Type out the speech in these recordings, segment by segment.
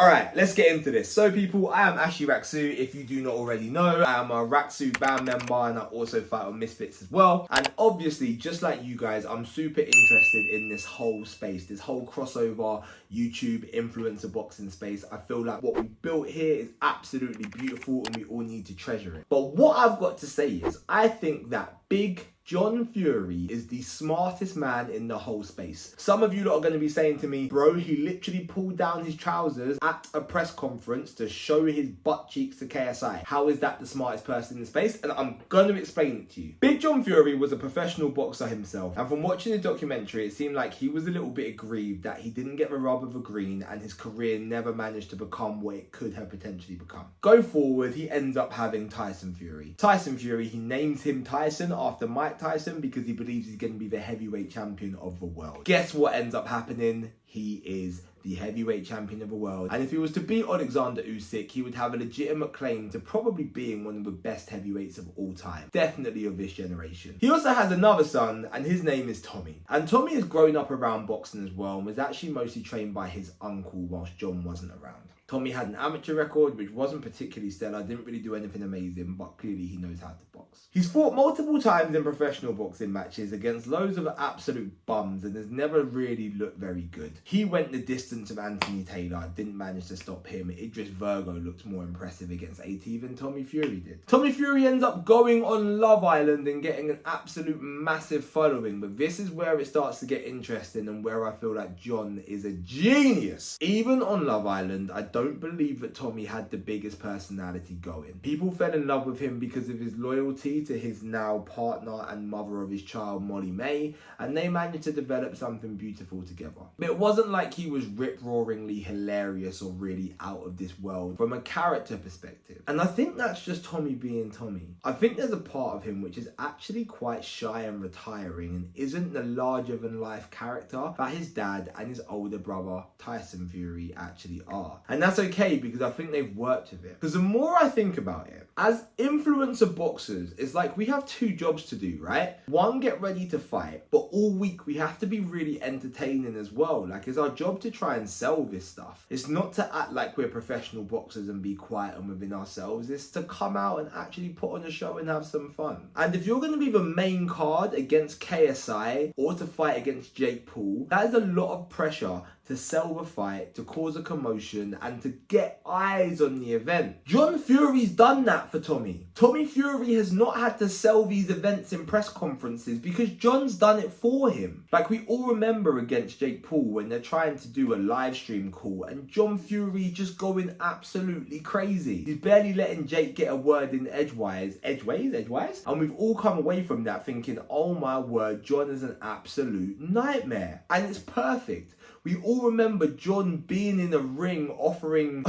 Alright, let's get into this. So people, I am actually Rak-Su. If you do not already know, I am a Rak-Su band member and I also fight on Misfits as well. And obviously, just like you guys, I'm super interested in this whole space, this whole crossover YouTube influencer boxing space. I feel like what we built here is absolutely beautiful and we all need to treasure it. But what I've got to say is, I think that Big John Fury is the smartest man in the whole space. Some of you lot are going to be saying to me, bro, he literally pulled down his trousers at a press conference to show his butt cheeks to KSI. How is that the smartest person in the space? And I'm going to explain it to you. Big John Fury was a professional boxer himself. And from watching the documentary, it seemed like he was a little bit aggrieved that he didn't get the rub of a green and his career never managed to become what it could have potentially become. Go forward, he ends up having Tyson Fury. Tyson Fury, he names him Tyson after Mike Tyson because he believes he's going to be the heavyweight champion of the world. Guess what ends up happening? He is the heavyweight champion of the world. And if he was to beat Alexander Usyk, he would have a legitimate claim to probably being one of the best heavyweights of all time. Definitely of this generation. He also has another son and his name is Tommy. And Tommy has grown up around boxing as well and was actually mostly trained by his uncle whilst John wasn't around. Tommy had an amateur record which wasn't particularly stellar, didn't really do anything amazing, but clearly he knows how to box. He's fought multiple times in professional boxing matches against loads of absolute bums and has never really looked very good. He went the distance of Anthony Taylor, didn't manage to stop him. Idris Virgo looked more impressive against AT than Tommy Fury did. Tommy Fury ends up going on Love Island and getting an absolute massive following, but this is where it starts to get interesting and where I feel like John is a genius. Even on Love Island, I don't believe that Tommy had the biggest personality going. People fell in love with him because of his loyalty to his now partner and mother of his child, Molly May, and they managed to develop something beautiful together. But it wasn't like he was rip-roaringly hilarious or really out of this world from a character perspective. And I think that's just Tommy being Tommy. I think there's a part of him which is actually quite shy and retiring and isn't the larger-than-life character that his dad and his older brother, Tyson Fury, actually are. And that's okay because I think they've worked with it. Because the more I think about it, as influencer boxers, it's like we have two jobs to do, right? One, get ready to fight, but all week we have to be really entertaining as well. Like, it's our job to try and sell this stuff. It's not to act like we're professional boxers and be quiet and within ourselves. It's to come out and actually put on a show and have some fun. And if you're going to be the main card against KSI or to fight against Jake Paul, that is a lot of pressure to sell the fight, to cause a commotion, and to get eyes on the event. John Fury's done that for Tommy. Tommy Fury has not had to sell these events in press conferences because John's done it for him. Like, we all remember against Jake Paul when they're trying to do a live stream call and John Fury just going absolutely crazy. He's barely letting Jake get a word in edgewise. And we've all come away from that thinking, oh my word, John is an absolute nightmare. And it's perfect. We all remember John being in a ring offering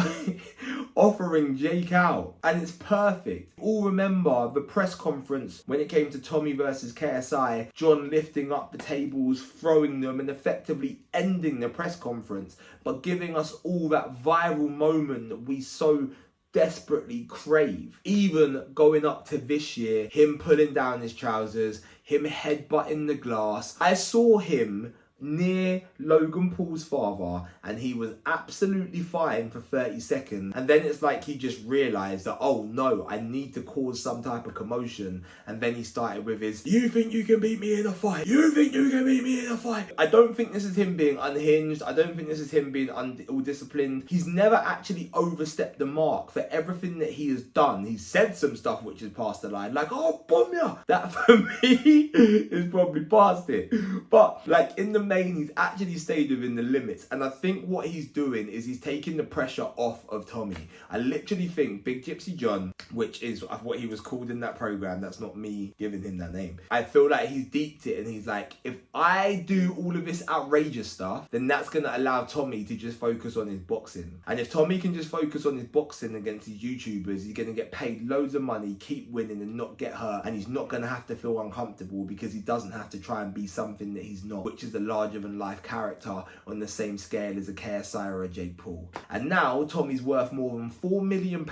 Jake out. And it's perfect. We all remember the press conference when it came to Tommy versus KSI. John lifting up the tables, throwing them and effectively ending the press conference. But giving us all that viral moment that we so desperately crave. Even going up to this year, him pulling down his trousers, him headbutting the glass. I saw him near Logan Paul's father and he was absolutely fine for 30 seconds and then it's like he just realised that, oh no, I need to cause some type of commotion, and then he started with his, you think you can beat me in a fight? You think you can beat me in a fight? I don't think this is him being unhinged. I don't think this is him being ill-disciplined. He's never actually overstepped the mark for everything that he has done. He's said some stuff which is past the line, like, oh, bomb ya! That for me is probably past it. But like, in the main, he's actually stayed within the limits, and I think what he's doing is he's taking the pressure off of Tommy. I literally think Big Gypsy John, which is what he was called in that program, that's not me giving him that name, I feel like he's deeped it and he's like, if I do all of this outrageous stuff, then that's going to allow Tommy to just focus on his boxing. And if Tommy can just focus on his boxing against these YouTubers, he's going to get paid loads of money, keep winning and not get hurt, and he's not going to have to feel uncomfortable because he doesn't have to try and be something that he's not, which is a larger than life character on the same scale as a KSI or a Jake Paul. And now Tommy's worth more than £4 million,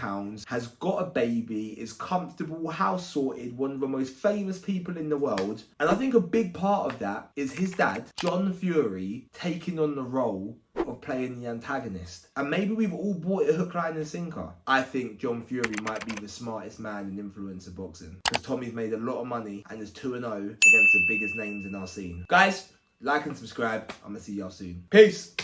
has got a baby, is comfortable, house sorted, one of the most famous people in the world. And I think a big part of that is his dad, John Fury, taking on the role of playing the antagonist. And maybe we've all bought it hook, line and sinker. I think John Fury might be the smartest man in influencer boxing, because Tommy's made a lot of money and is 2-0 against the biggest names in our scene. Guys, like and subscribe. I'm gonna see y'all soon. Peace.